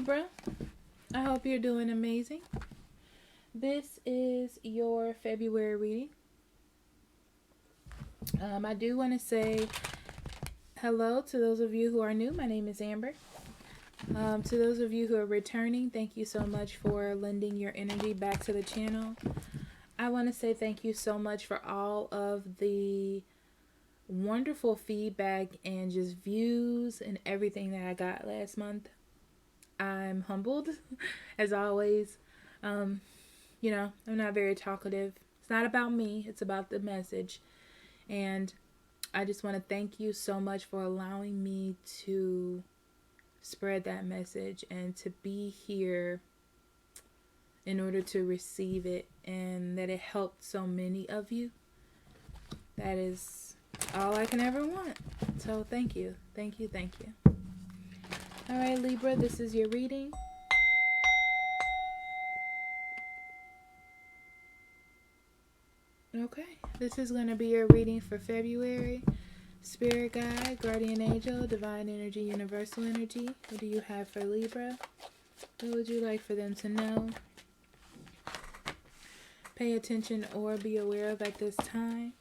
Libra. I hope you're doing amazing. This is your February reading. I do want to say hello to those of you who are new. My name is Amber. To those of you who are returning, thank you so much for lending your energy back to the channel. I want to say thank you so much for all of the wonderful feedback and just views and everything that I got last month. I'm humbled, as always. I'm not very talkative. It's not about me. It's about the message. And I just want to thank you so much for allowing me to spread that message and to be here in order to receive it, and that it helped so many of you. That is all I can ever want. So thank you. Thank you. Thank you. All right, Libra, this is your reading. Okay, this is going to be your reading for February. Spirit guide, guardian angel, divine energy, universal energy. What do you have for Libra? What would you like for them to know? Pay attention or be aware of at this time.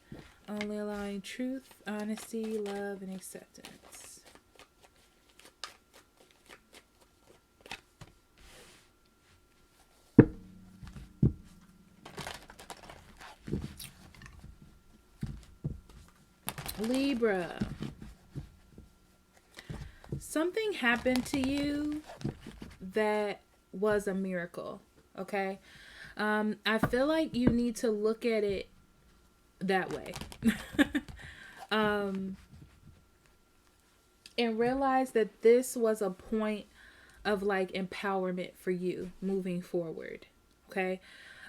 Only allowing truth, honesty, love, and acceptance. Libra, something happened to you that was a miracle, okay? I feel like you need to look at it that way. And realize that this was a point of like empowerment for you moving forward, okay?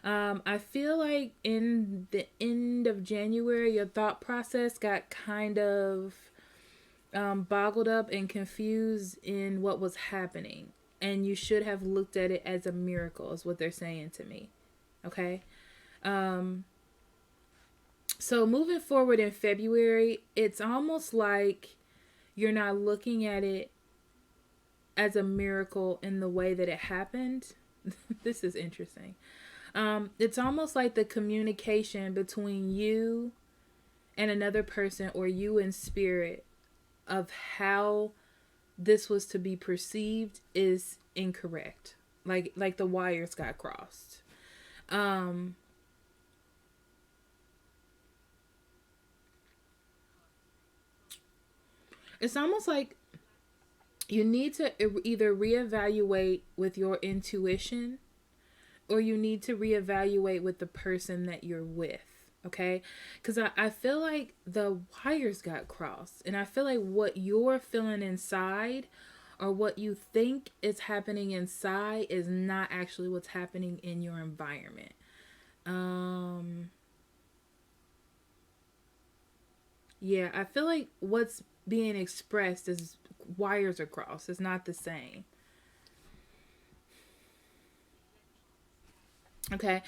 I feel like in the end of January, your thought process got kind of boggled up and confused in what was happening. And you should have looked at it as a miracle, is what they're saying to me. Okay? So moving forward in February, it's almost like you're not looking at it as a miracle in the way that it happened. This is interesting. It's almost like the communication between you and another person, or you and spirit, of how this was to be perceived is incorrect. Like the wires got crossed. It's almost like you need to either reevaluate with your intuition, or you need to reevaluate with the person that you're with, okay? Because I feel like the wires got crossed. And I feel like what you're feeling inside, or what you think is happening inside, is not actually what's happening in your environment. Yeah, I feel like what's being expressed is wires are crossed. It's not the same. Okay.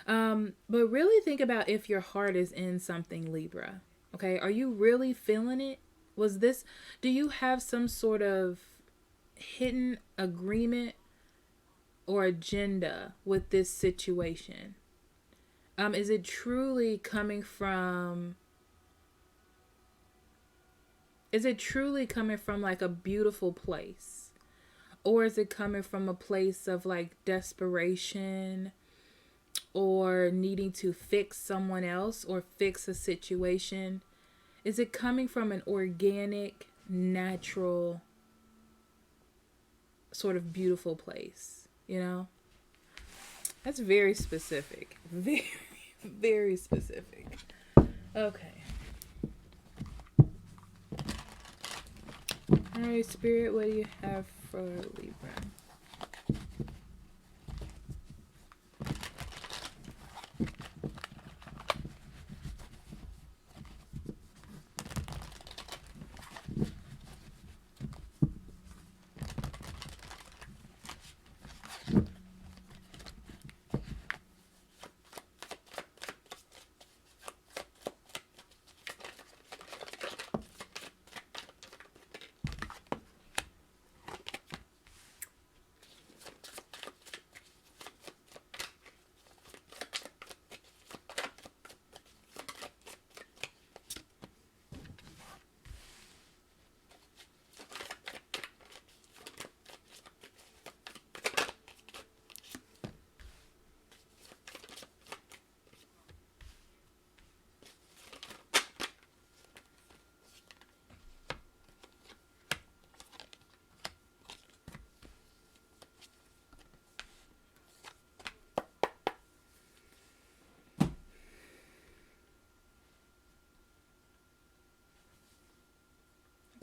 But really think about if your heart is in something, Libra. Okay. Are you really feeling it? Do you have some sort of hidden agreement or agenda with this situation? Is it truly coming from like a beautiful place? Or is it coming from a place of like desperation, or needing to fix someone else or fix a situation? Is it coming from an organic, natural, sort of beautiful place? You know? That's very specific. Very, very specific. Okay. Alright, Spirit, what do you have for Libra?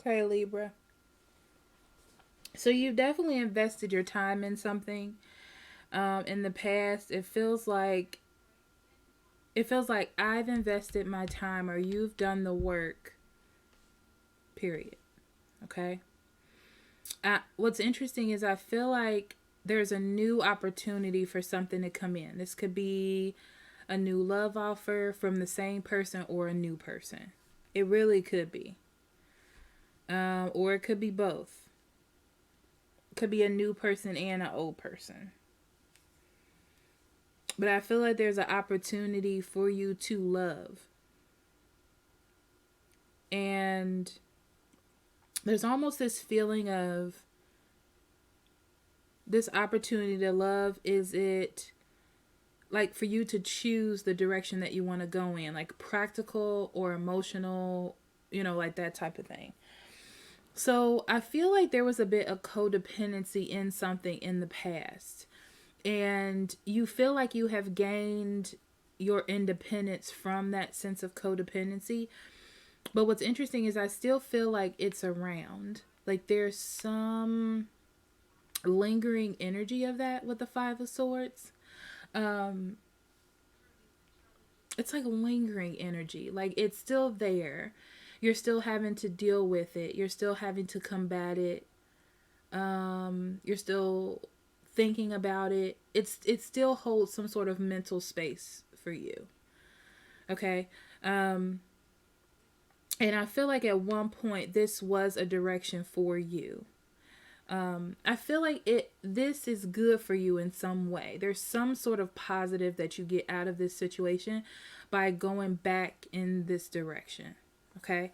Okay, Libra. So you've definitely invested your time in something in the past. It feels like I've invested my time or you've done the work. Period. Okay. What's interesting is I feel like there's a new opportunity for something to come in. This could be a new love offer from the same person or a new person. It really could be. Or it could be both. It could be a new person and an old person. But I feel like there's an opportunity for you to love. And there's almost this feeling of this opportunity to love. Is it like for you to choose the direction that you want to go in, like practical or emotional, like that type of thing. So I feel like there was a bit of codependency in something in the past, and you feel like you have gained your independence from that sense of codependency. But what's interesting is I still feel like it's around. Like there's some lingering energy of that with the Five of Swords. Um, it's like lingering energy. Like it's still there. You're still having to deal with it. You're still having to combat it. You're still thinking about it. It still holds some sort of mental space for you. Okay. And I feel like at one point this was a direction for you. I feel like this is good for you in some way. There's some sort of positive that you get out of this situation by going back in this direction. Okay.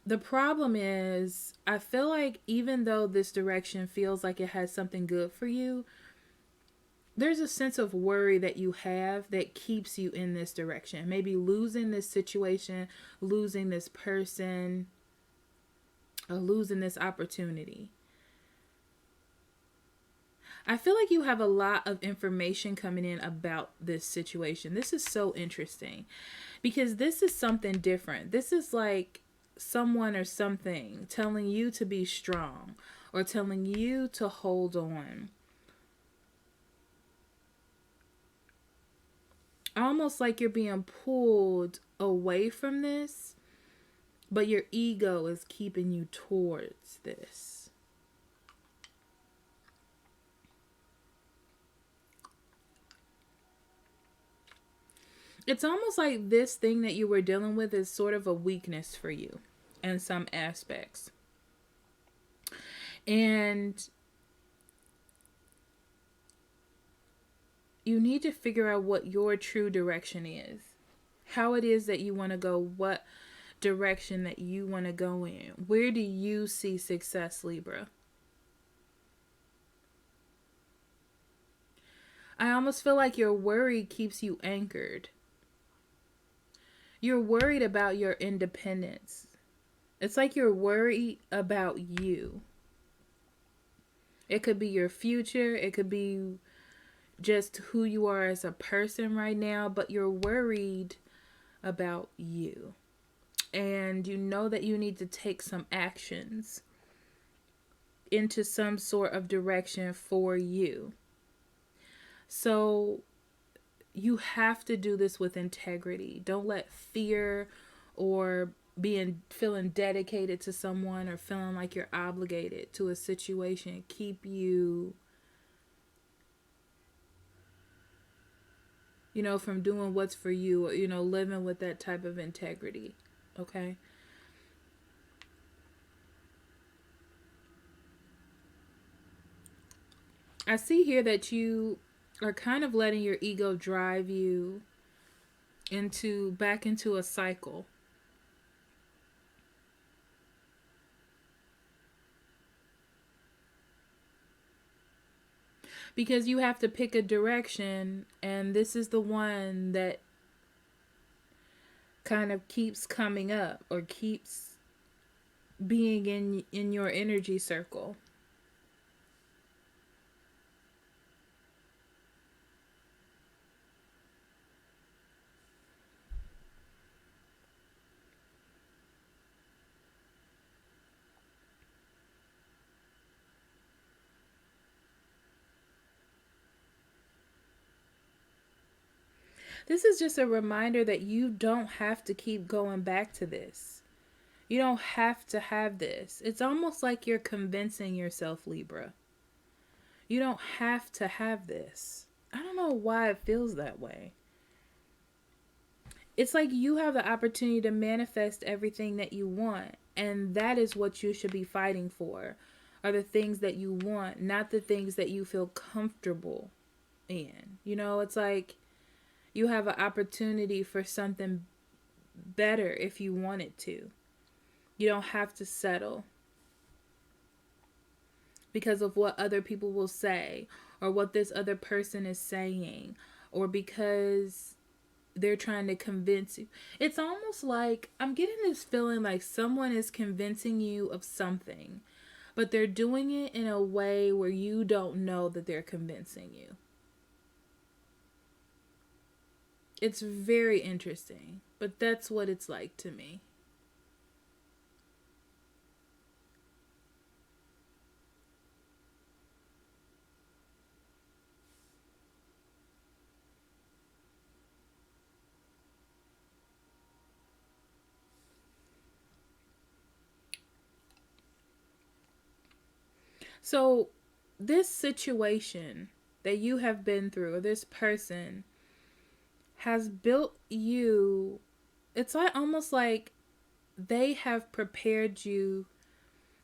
The problem is, I feel like even though this direction feels like it has something good for you, there's a sense of worry that you have that keeps you in this direction. Maybe losing this situation, losing this person, or losing this opportunity. I feel like you have a lot of information coming in about this situation. This is so interesting because this is something different. This is like someone or something telling you to be strong or telling you to hold on. Almost like you're being pulled away from this, but your ego is keeping you towards this. It's almost like this thing that you were dealing with is sort of a weakness for you in some aspects. And you need to figure out what your true direction is, how it is that you want to go, what direction that you want to go in. Where do you see success, Libra? I almost feel like your worry keeps you anchored. You're worried about your independence. It's like you're worried about you. It could be your future. It could be just who you are as a person right now, but you're worried about you. And you know that you need to take some actions into some sort of direction for you. So you have to do this with integrity. Don't let fear or feeling dedicated to someone or feeling like you're obligated to a situation keep you from doing what's for you, or living with that type of integrity. Okay? I see here that you are kind of letting your ego drive you back into a cycle. Because you have to pick a direction, and this is the one that kind of keeps coming up or keeps being in your energy circle. This is just a reminder that you don't have to keep going back to this. You don't have to have this. It's almost like you're convincing yourself, Libra. You don't have to have this. I don't know why it feels that way. It's like you have the opportunity to manifest everything that you want. And that is what you should be fighting for. Are the things that you want, not the things that you feel comfortable in. You know, it's like you have an opportunity for something better if you wanted to. You don't have to settle because of what other people will say or what this other person is saying or because they're trying to convince you. It's almost like I'm getting this feeling like someone is convincing you of something, but they're doing it in a way where you don't know that they're convincing you. It's very interesting, but that's what it's like to me. So, this situation that you have been through, or this person, has built you. It's like almost like they have prepared you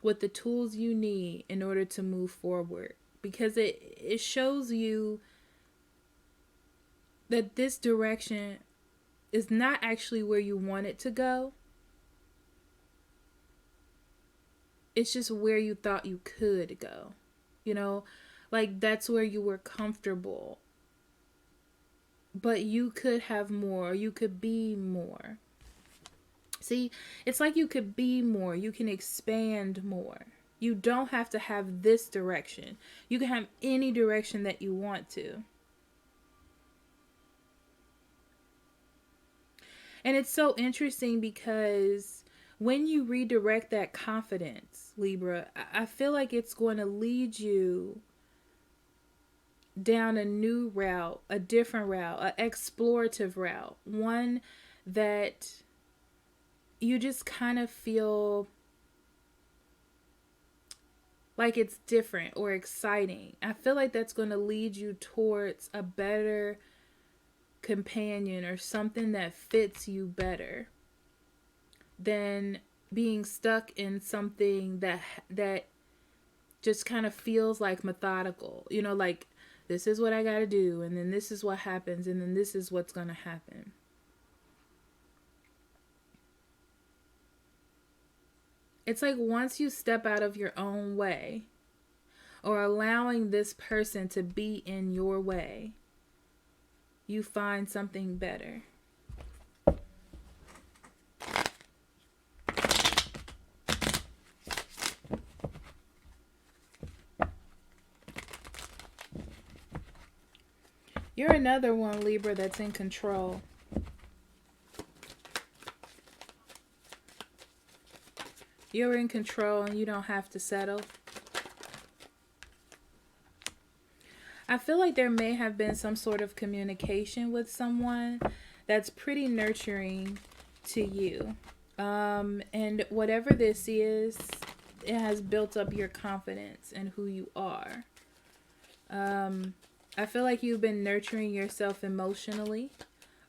with the tools you need in order to move forward. Because it shows you that this direction is not actually where you want it to go. It's just where you thought you could go. You know, like that's where you were comfortable. But you could have more. You could be more. See, it's like you could be more. You can expand more. You don't have to have this direction. You can have any direction that you want to. And it's so interesting because when you redirect that confidence, Libra, I feel like it's going to lead you down a new route, a different route, an explorative route, one that you just kind of feel like it's different or exciting. I feel like that's going to lead you towards a better companion or something that fits you better than being stuck in something that just kind of feels like methodical. You know, like this is what I got to do, and then this is what happens, and then this is what's going to happen. It's like once you step out of your own way or allowing this person to be in your way, you find something better. You're another one, Libra, that's in control. You're in control and you don't have to settle. I feel like there may have been some sort of communication with someone that's pretty nurturing to you. And whatever this is, it has built up your confidence in who you are. I feel like you've been nurturing yourself emotionally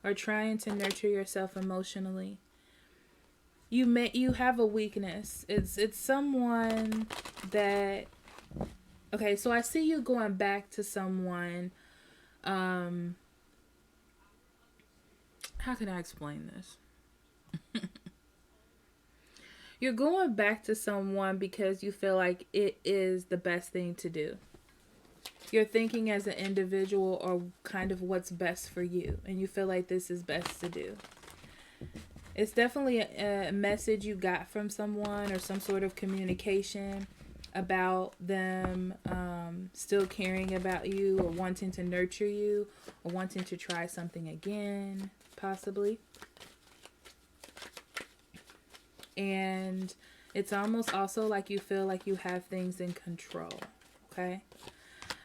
or trying to nurture yourself emotionally. You have a weakness. It's someone that, okay, so I see you going back to someone. How can I explain this? You're going back to someone because you feel like it is the best thing to do. You're thinking as an individual or kind of what's best for you, and you feel like this is best to do. It's definitely a message you got from someone or some sort of communication about them still caring about you or wanting to nurture you or wanting to try something again, possibly. And it's almost also like you feel like you have things in control, okay?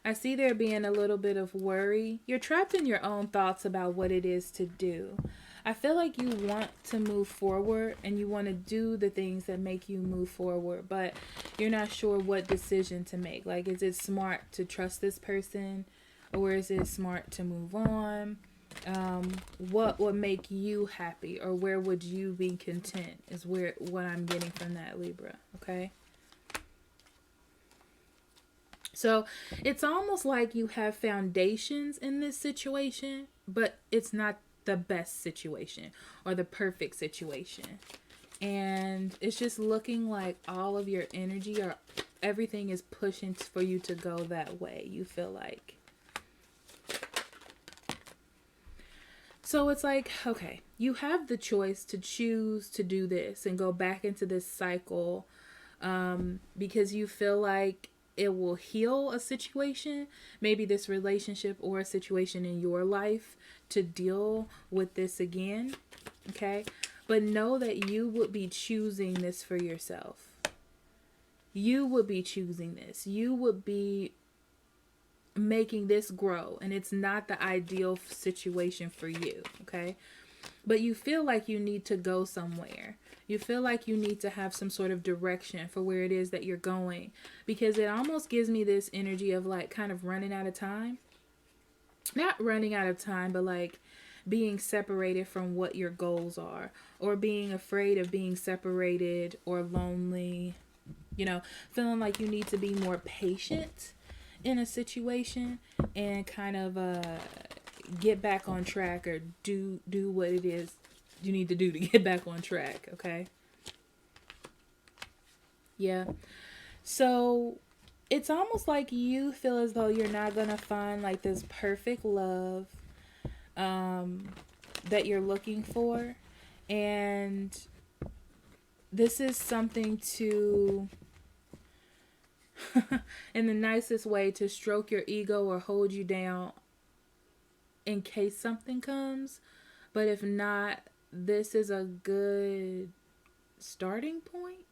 I see there being a little bit of worry. You're trapped in your own thoughts about what it is to do. I feel like you want to move forward and you want to do the things that make you move forward, but you're not sure what decision to make. Like, is it smart to trust this person, or is it smart to move on? What would make you happy, or where would you be content, is what I'm getting from that, Libra. Okay. So it's almost like you have foundations in this situation, but it's not the best situation or the perfect situation. And it's just looking like all of your energy or everything is pushing for you to go that way, you feel like. So it's like, okay, you have the choice to choose to do this and go back into this cycle, because you feel like it will heal a situation, maybe this relationship or a situation in your life, to deal with this again. Okay. But know that you would be choosing this for yourself. You would be choosing this. You would be making this grow, and it's not the ideal situation for you. Okay. But you feel like you need to go somewhere. You feel like you need to have some sort of direction for where it is that you're going, because it almost gives me this energy of like kind of running out of time. Not running out of time, but like being separated from what your goals are, or being afraid of being separated or lonely. Feeling like you need to be more patient in a situation and kind of get back on track, or do what it is you need to do to get back on track. Okay. Yeah. So it's almost like you feel as though you're not gonna find like this perfect love that you're looking for, and this is something to in the nicest way, to stroke your ego or hold you down in case something comes. But if not, this is a good starting point.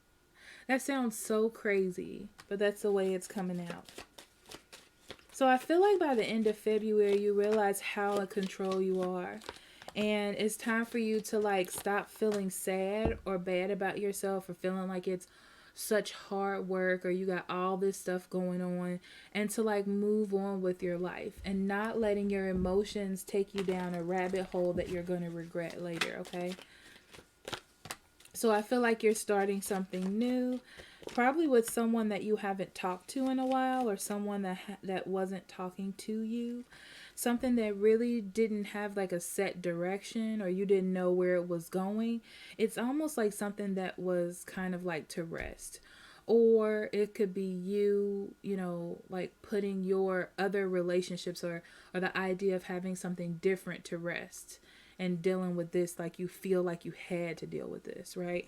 That sounds so crazy, but that's the way it's coming out. So I feel like by the end of February, you realize how in control you are. And it's time for you to like stop feeling sad or bad about yourself, or feeling like it's such hard work, or you got all this stuff going on, and to like move on with your life and not letting your emotions take you down a rabbit hole that you're going to regret later. Okay. So I feel like you're starting something new, probably with someone that you haven't talked to in a while, or someone that wasn't talking to you. Something that really didn't have like a set direction, or you didn't know where it was going. It's almost like something that was kind of like to rest. Or it could be you, like putting your other relationships, or the idea of having something different to rest, and dealing with this like you feel like you had to deal with this, right?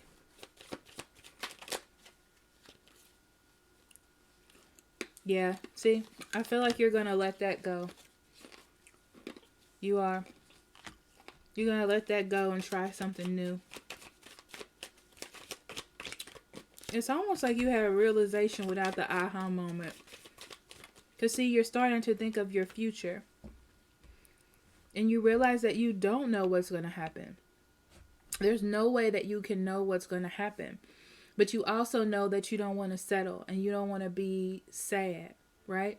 Yeah, see, I feel like you're going to let that go. You are. You're going to let that go and try something new. It's almost like you had a realization without the aha moment. Because, see, you're starting to think of your future. And you realize that you don't know what's going to happen. There's no way that you can know what's going to happen. But you also know that you don't want to settle, and you don't want to be sad, right?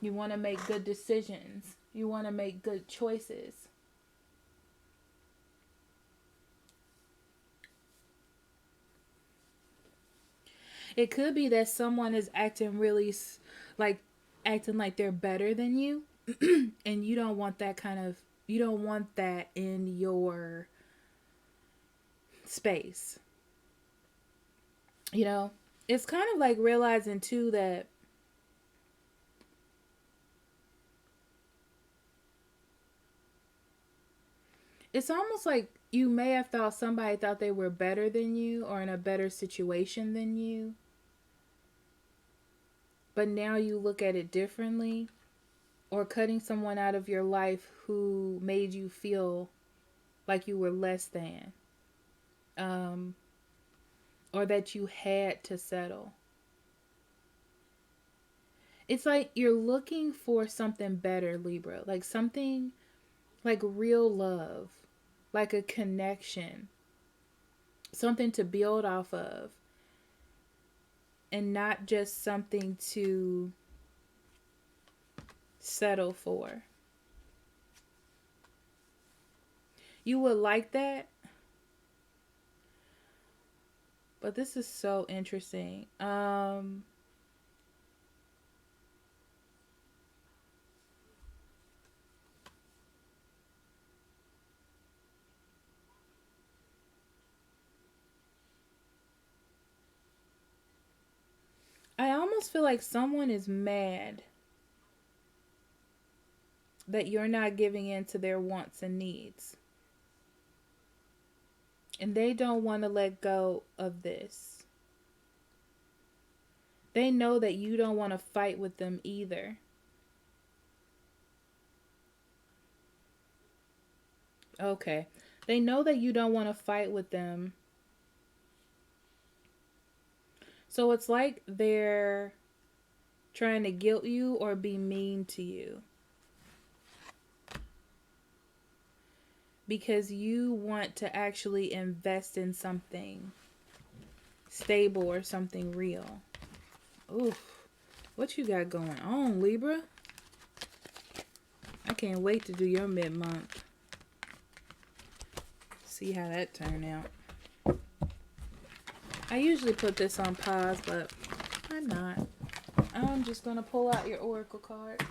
You want to make good decisions. You want to make good choices. It could be that someone is acting really acting like they're better than you. And you don't want that in your space. It's kind of like realizing too that it's almost like you may have thought somebody thought they were better than you, or in a better situation than you. But now you look at it differently, or cutting someone out of your life who made you feel like you were less than, or that you had to settle. It's like you're looking for something better, Libra. Like something like real love, like a connection, something to build off of, and not just something to settle for. You would like that, but this is so interesting. I almost feel like someone is mad that you're not giving in to their wants and needs. And they don't want to let go of this. They know that you don't want to fight with them either. Okay. They know that you don't want to fight with them. So it's like they're trying to guilt you or be mean to you. Because you want to actually invest in something stable or something real. Oof. What you got going on, Libra? I can't wait to do your mid-month. See how that turned out. I usually put this on pause, but I'm not. I'm just going to pull out your oracle cards.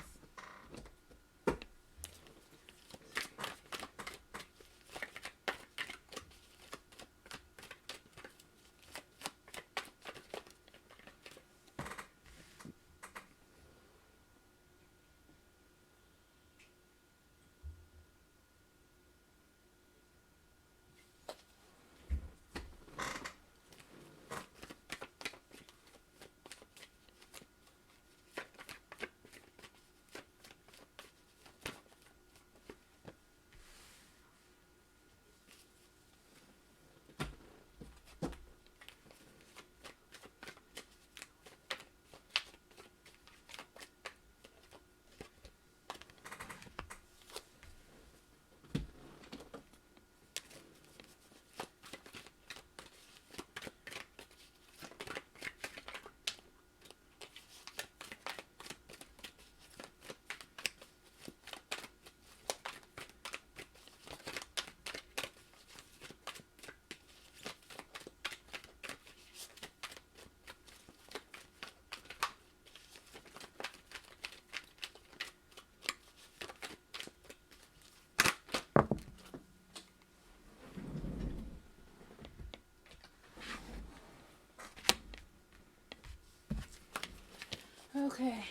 Okay.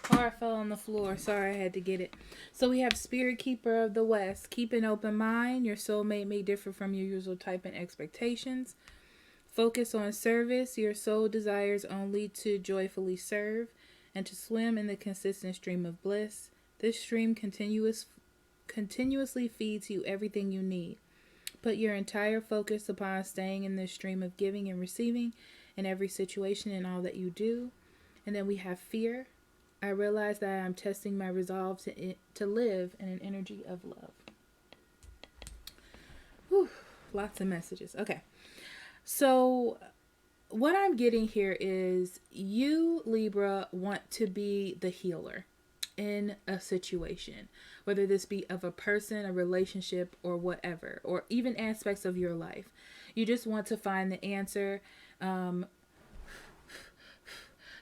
Card fell on the floor. Sorry, I had to get it. So we have Spirit Keeper of the West. Keep an open mind. Your soulmate may differ from your usual type and expectations. Focus on service. Your soul desires only to joyfully serve and to swim in the consistent stream of bliss. This stream continuously feeds you everything you need. Put your entire focus upon staying in this stream of giving and receiving in every situation and all that you do. And then we have fear. I realize that I'm testing my resolve to live in an energy of love. Whew, lots of messages. Okay. So what I'm getting here is you, Libra, want to be the healer in a situation, whether this be of a person, a relationship, or whatever, or even aspects of your life. You just want to find the answer,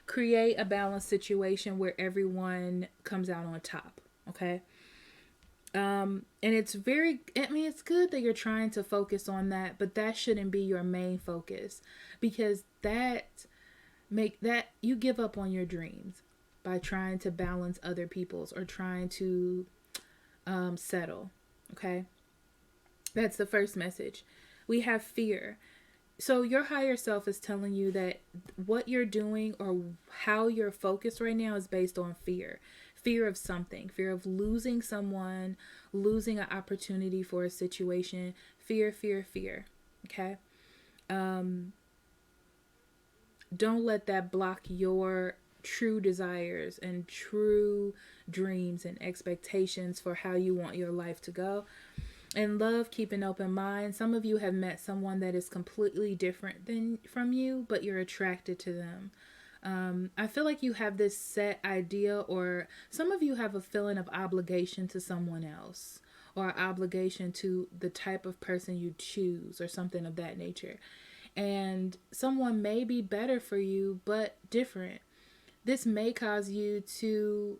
create a balanced situation where everyone comes out on top. Okay. And it's it's good that you're trying to focus on that, but that shouldn't be your main focus, because you give up on your dreams by trying to balance other people's or trying to settle. Okay. That's the first message. We have fear. So your higher self is telling you that what you're doing or how you're focused right now is based on fear. Fear of something. Fear of losing someone, losing an opportunity for a situation. Fear. Okay? Don't let that block your true desires and true dreams and expectations for how you want your life to go. In love, keep an open mind. Some of you have met someone that is completely different than from you, but you're attracted to them. I feel like you have this set idea, or some of you have a feeling of obligation to someone else, or obligation to the type of person you choose, or something of that nature. And someone may be better for you, but different. This may cause you to,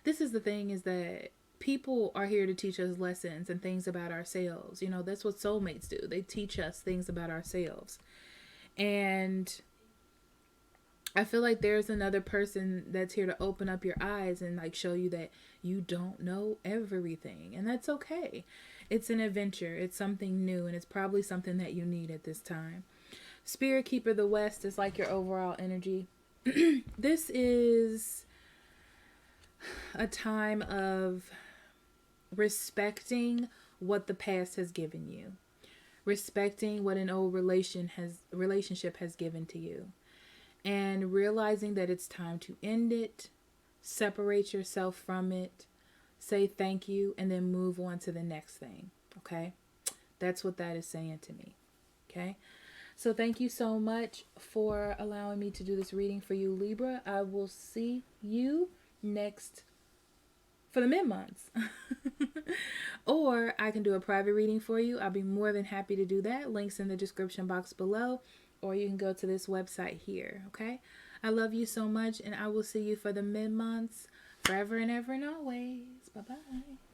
this is the thing, is that people are here to teach us lessons and things about ourselves. That's what soulmates do. They teach us things about ourselves. And I feel like there's another person that's here to open up your eyes and like show you that you don't know everything. And that's okay. It's an adventure. It's something new, and it's probably something that you need at this time. Spirit Keeper the West is like your overall energy. This is a time of respecting what the past has given you. Respecting what an old relationship has given to you. And realizing that it's time to end it, separate yourself from it, say thank you, and then move on to the next thing. Okay? That's what that is saying to me. Okay? So thank you so much for allowing me to do this reading for you, Libra. I will see you next for the mid-months. Or I can do a private reading for you. I'll be more than happy to do that. Links in the description box below. Or you can go to this website here, okay? I love you so much, and I will see you for the mid-months, forever and ever and always. Bye-bye.